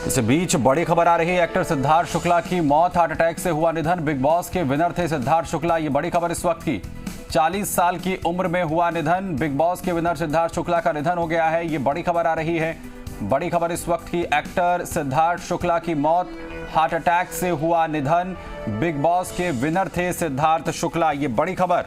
इस बीच बड़ी खबर आ रही है, एक्टर सिद्धार्थ शुक्ला की मौत, हार्ट अटैक से हुआ निधन। बिग बॉस के विनर थे सिद्धार्थ शुक्ला, ये बड़ी खबर इस वक्त की। 40 साल की उम्र में हुआ निधन। बिग बॉस के विनर सिद्धार्थ शुक्ला का निधन हो गया है, ये बड़ी खबर आ रही है। बड़ी खबर इस वक्त की, एक्टर सिद्धार्थ शुक्ला की मौत, हार्ट अटैक से हुआ निधन। बिग बॉस के विनर थे सिद्धार्थ शुक्ला, ये बड़ी खबर,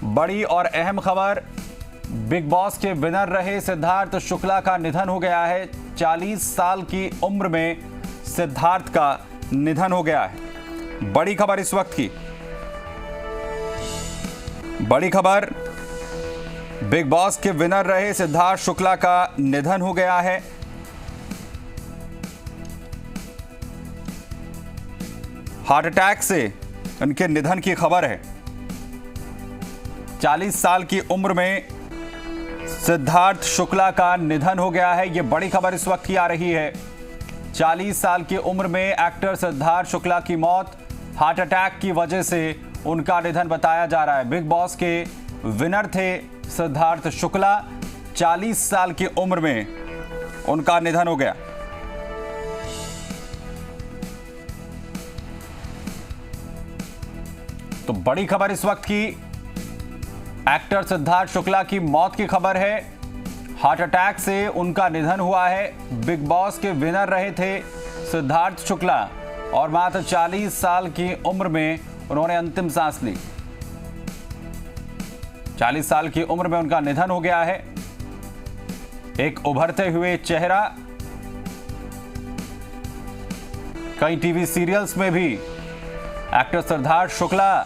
बड़ी और अहम खबर। बिग बॉस के विनर रहे सिद्धार्थ शुक्ला का निधन हो गया है। 40 साल की उम्र में सिद्धार्थ का निधन हो गया है, बड़ी खबर इस वक्त की। बड़ी खबर, बिग बॉस के विनर रहे सिद्धार्थ शुक्ला का निधन हो गया है। हार्ट अटैक से उनके निधन की खबर है। 40 साल की उम्र में सिद्धार्थ शुक्ला का निधन हो गया है, यह बड़ी खबर इस वक्त की आ रही है। 40 साल की उम्र में एक्टर सिद्धार्थ शुक्ला की मौत, हार्ट अटैक की वजह से उनका निधन बताया जा रहा है। बिग बॉस के विनर थे सिद्धार्थ शुक्ला, 40 साल की उम्र में उनका निधन हो गया। तो बड़ी खबर इस वक्त की, एक्टर सिद्धार्थ शुक्ला की मौत की खबर है। हार्ट अटैक से उनका निधन हुआ है। बिग बॉस के विनर रहे थे सिद्धार्थ शुक्ला और मात्र 40 साल की उम्र में उन्होंने अंतिम सांस ली। 40 साल की उम्र में उनका निधन हो गया है। एक उभरते हुए चेहरा, कई टीवी सीरियल्स में भी एक्टर सिद्धार्थ शुक्ला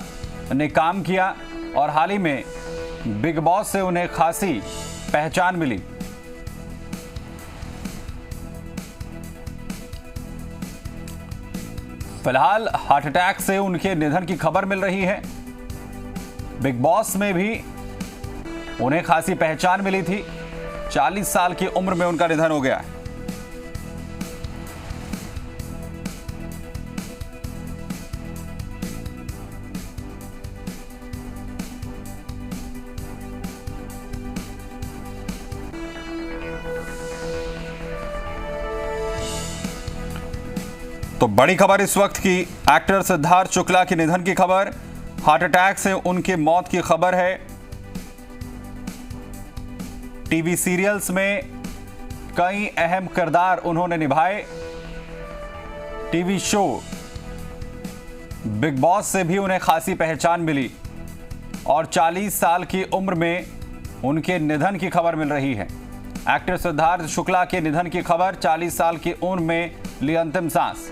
ने काम किया और हाल ही में बिग बॉस से उन्हें खासी पहचान मिली। फिलहाल हार्ट अटैक से उनके निधन की खबर मिल रही है। बिग बॉस में भी उन्हें खासी पहचान मिली थी। 40 साल की उम्र में उनका निधन हो गया है। तो बड़ी खबर इस वक्त की, एक्टर सिद्धार्थ शुक्ला के निधन की खबर, हार्ट अटैक से उनके मौत की खबर है। टीवी सीरियल्स में कई अहम किरदार उन्होंने निभाए। टीवी शो बिग बॉस से भी उन्हें खासी पहचान मिली और 40 साल की उम्र में उनके निधन की खबर मिल रही है। एक्टर सिद्धार्थ शुक्ला के निधन की खबर, 40 साल की उम्र में ली अंतिम सांस।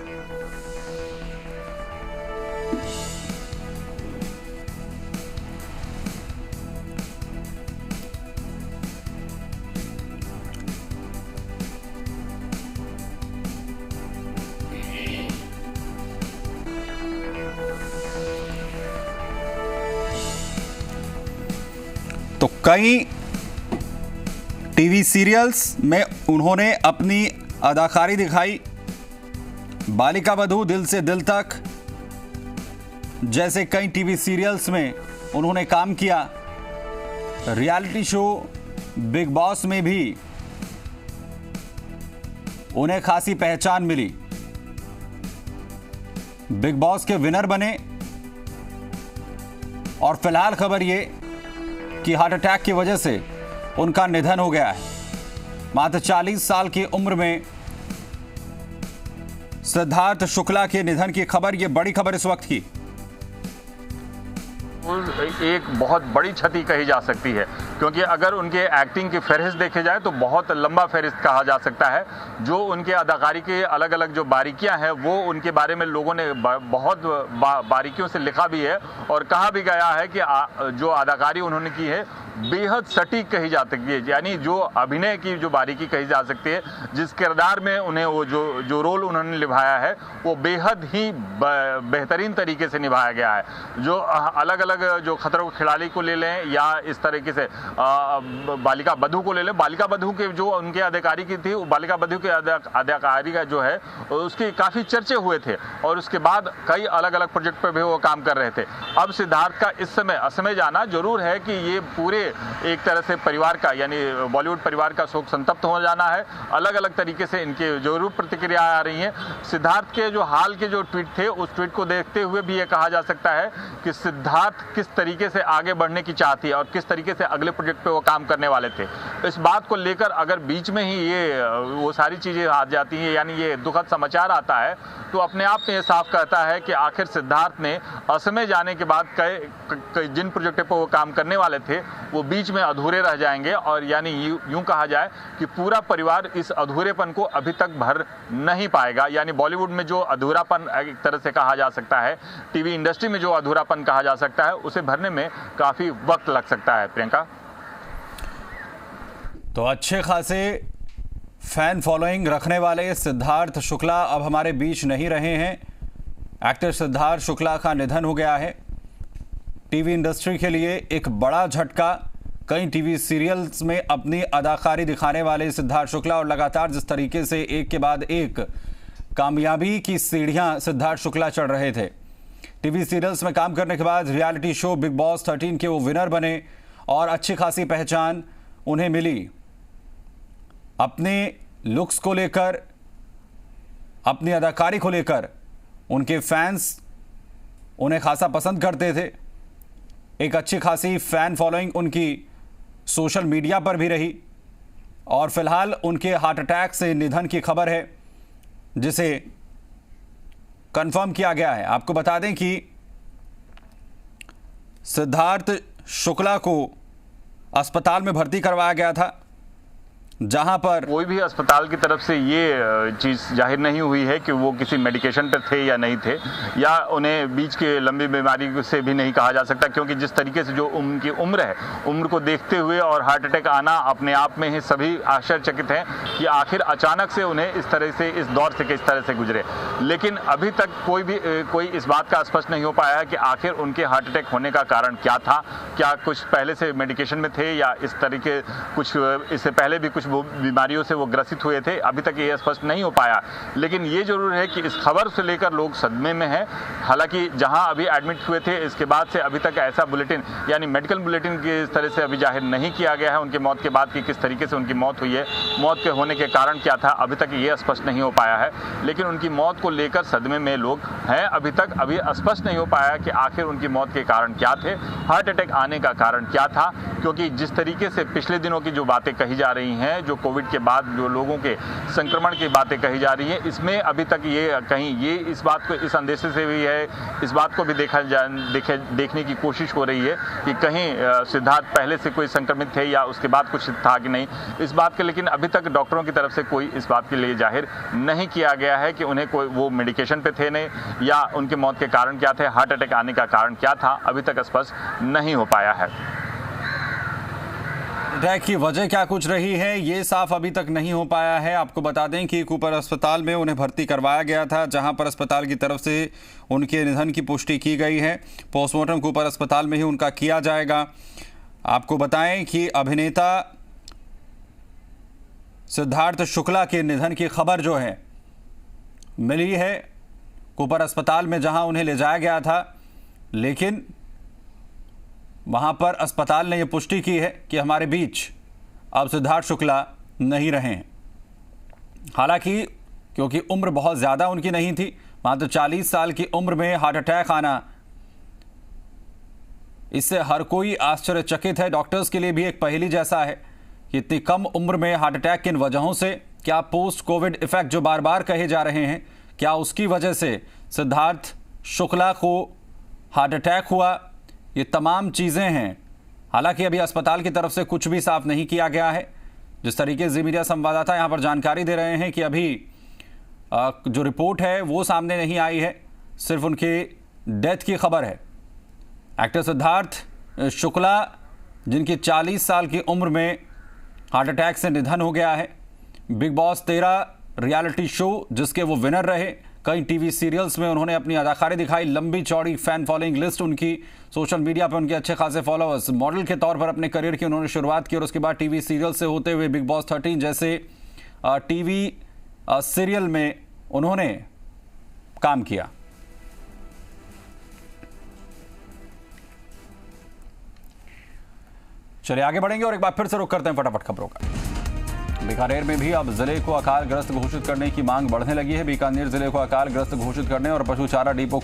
तो कई टीवी सीरियल्स में उन्होंने अपनी अदाकारी दिखाई। बालिका वधू, दिल से दिल तक जैसे कई टीवी सीरियल्स में उन्होंने काम किया। रियलिटी शो बिग बॉस में भी उन्हें खासी पहचान मिली। बिग बॉस के विनर बने और फिलहाल खबर ये कि हार्ट अटैक की वजह से उनका निधन हो गया है। मात्र 40 साल की उम्र में सिद्धार्थ शुक्ला के निधन की खबर, यह बड़ी खबर इस वक्त की। एक बहुत बड़ी क्षति कही जा सकती है, क्योंकि अगर उनके एक्टिंग की फहरिस्त देखे जाए तो बहुत लंबा फहरिस्त कहा जा सकता है। जो उनके अदाकारी के अलग अलग जो बारीकियां हैं वो उनके बारे में लोगों ने बहुत बारीकियों से लिखा भी है और कहा भी गया है कि जो अदाकारी उन्होंने की है बेहद सटीक कही जा सकती है। यानी जो अभिनय की जो बारीकी कही जा सकती है, जिस किरदार में उन्हें वो जो रोल उन्होंने निभाया है वो बेहद ही बेहतरीन तरीके से निभाया गया है। जो अलग अलग जो खतरों के खिलाड़ी को ले लें या इस तरीके से बालिका बधू को ले लें, बालिका बधू के जो उनके अदाकारी की थी, बालिका बधू के अदाकारी का जो है उसके काफ़ी चर्चे हुए थे और उसके बाद कई अलग अलग प्रोजेक्ट पर भी वो काम कर रहे थे। अब सिद्धार्थ का इस समय असमय जाना जरूर है कि ये पूरे एक तरह से परिवार का यानी बॉलीवुड परिवार का शोक संतप्त हो जाना है। अलग अलग तरीके से इनके जरूर प्रतिक्रिया आ रही हैं। सिद्धार्थ के जो हाल के जो ट्वीट थे उस ट्वीट को देखते हुए भी ये कहा जा सकता है कि सिद्धार्थ किस तरीके से आगे बढ़ने की चाहती है और किस तरीके से अगले प्रोजेक्ट पे वो काम करने वाले थे। इस बात को लेकर अगर बीच में ही ये वो सारी चीजें आ जाती हैं यानी ये दुखद समाचार आता है तो अपने आप में ये साफ कहता है कि आखिर सिद्धार्थ ने असमय जाने के बाद जिन प्रोजेक्ट पर वो काम करने वाले थे वो बीच में अधूरे रह जाएंगे और यानी यूं कहा जाए कि पूरा परिवार इस अधूरेपन को अभी तक भर नहीं पाएगा। यानी बॉलीवुड में जो अधूरापन एक तरह से कहा जा सकता है, टीवी इंडस्ट्री में जो अधूरापन कहा जा सकता है, उसे भरने में काफी वक्त लग सकता है। प्रियंका, तो अच्छे खासे फैन फॉलोइंग रखने वाले सिद्धार्थ शुक्ला अब हमारे बीच नहीं रहे हैं। एक्टर सिद्धार्थ शुक्ला का निधन हो गया है। टीवी इंडस्ट्री के लिए एक बड़ा झटका। कई टीवी सीरियल्स में अपनी अदाकारी दिखाने वाले सिद्धार्थ शुक्ला और लगातार जिस तरीके से एक के बाद एक कामयाबी की सीढ़ियां सिद्धार्थ शुक्ला चढ़ रहे थे। टीवी सीरियल्स में काम करने के बाद रियलिटी शो बिग बॉस 13 के वो विनर बने और अच्छी खासी पहचान उन्हें मिली। अपने लुक्स को लेकर, अपनी अदाकारी को लेकर उनके फैंस उन्हें खासा पसंद करते थे। एक अच्छी खासी फैन फॉलोइंग उनकी सोशल मीडिया पर भी रही और फिलहाल उनके हार्ट अटैक से निधन की खबर है जिसे कंफर्म किया गया है। आपको बता दें कि सिद्धार्थ शुक्ला को अस्पताल में भर्ती करवाया गया था जहां पर कोई भी अस्पताल की तरफ से ये चीज़ जाहिर नहीं हुई है कि वो किसी मेडिकेशन पर थे या नहीं थे या उन्हें बीच के लंबी बीमारी से भी नहीं कहा जा सकता, क्योंकि जिस तरीके से जो उनकी उम्र है, उम्र को देखते हुए और हार्ट अटैक आना अपने आप में ही सभी आश्चर्यचकित हैं कि आखिर अचानक से उन्हें इस तरह से इस दौर से किस तरह से गुजरे। लेकिन अभी तक कोई इस बात का स्पष्ट नहीं हो पाया है कि आखिर उनके हार्ट अटैक होने का कारण क्या था। क्या कुछ पहले से मेडिकेशन में थे या इस तरीके कुछ इससे पहले भी कुछ वो बीमारियों से वो ग्रसित हुए थे, अभी तक ये स्पष्ट नहीं हो पाया। लेकिन ये जरूर है कि इस खबर से लेकर लोग सदमे में हैं। हालांकि जहां अभी एडमिट हुए थे इसके बाद से अभी तक ऐसा बुलेटिन यानी मेडिकल बुलेटिन की इस तरह से अभी जाहिर नहीं किया गया है उनकी मौत के बाद कि किस तरीके से उनकी मौत हुई है, मौत के होने के कारण क्या था, अभी तक ये स्पष्ट नहीं हो पाया है। लेकिन उनकी मौत को लेकर सदमे में लोग हैं। अभी स्पष्ट नहीं हो पाया कि आखिर उनकी मौत के कारण क्या थे, हार्ट अटैक आने का कारण क्या था, क्योंकि जिस तरीके से पिछले दिनों की जो बातें कही जा रही हैं, जो कोविड के बाद जो लोगों के संक्रमण की बातें कही जा रही हैं, इसमें अभी तक ये कहीं ये इस बात को इस अंदेशे से भी है, इस बात को भी देखने की कोशिश हो रही है कि कहीं सिद्धार्थ पहले से कोई संक्रमित थे या उसके बाद कुछ था कि नहीं इस बात के। लेकिन अभी तक डॉक्टरों की तरफ से कोई इस बात के लिए जाहिर नहीं किया गया है कि उन्हें कोई वो मेडिकेशन पे थे नहीं या उनके मौत के कारण क्या थे, हार्ट अटैक आने का कारण क्या था, अभी तक स्पष्ट नहीं हो पाया है। अटैक की वजह क्या कुछ रही है ये साफ अभी तक नहीं हो पाया है। आपको बता दें कि कूपर अस्पताल में उन्हें भर्ती करवाया गया था जहां पर अस्पताल की तरफ से उनके निधन की पुष्टि की गई है। पोस्टमार्टम कूपर अस्पताल में ही उनका किया जाएगा। आपको बताएं कि अभिनेता सिद्धार्थ शुक्ला के निधन की खबर जो है मिली है कूपर अस्पताल में जहां उन्हें ले जाया गया था, लेकिन वहां पर अस्पताल ने यह पुष्टि की है कि हमारे बीच अब सिद्धार्थ शुक्ला नहीं रहे हैं। हालांकि क्योंकि उम्र बहुत ज़्यादा उनकी नहीं थी, मात्र 40 साल की उम्र में हार्ट अटैक आना, इससे हर कोई आश्चर्यचकित है। डॉक्टर्स के लिए भी एक पहेली जैसा है कि इतनी कम उम्र में हार्ट अटैक किन वजहों से, क्या पोस्ट कोविड इफेक्ट जो बार बार कहे जा रहे हैं, क्या उसकी वजह से सिद्धार्थ शुक्ला को हार्ट अटैक हुआ, ये तमाम चीज़ें हैं। हालांकि अभी अस्पताल की तरफ से कुछ भी साफ नहीं किया गया है। जिस तरीके से मीडिया संवाददाता यहां पर जानकारी दे रहे हैं कि अभी जो रिपोर्ट है वो सामने नहीं आई है, सिर्फ उनके डेथ की खबर है। एक्टर सिद्धार्थ शुक्ला जिनकी 40 साल की उम्र में हार्ट अटैक से निधन हो गया है। बिग बॉस 13 रियलिटी शो जिसके वो विनर रहे, कई टीवी सीरियल्स में उन्होंने अपनी अदाकारी दिखाई। लंबी चौड़ी फैन फॉलोइंग लिस्ट उनकी, सोशल मीडिया पर उनके अच्छे खासे फॉलोअर्स। मॉडल के तौर पर अपने करियर की उन्होंने शुरुआत की और उसके बाद टीवी सीरियल से होते हुए बिग बॉस 13 जैसे टीवी सीरियल में उन्होंने काम किया। चलिए आगे बढ़ेंगे और एक बार फिर से रुक करते हैं फटाफट खबरों का। बीकानेर में भी अब जिले को अकालग्रस्त घोषित करने की मांग बढ़ने लगी है। बीकानेर जिले को अकालग्रस्त घोषित करने और पशु चारा डिपो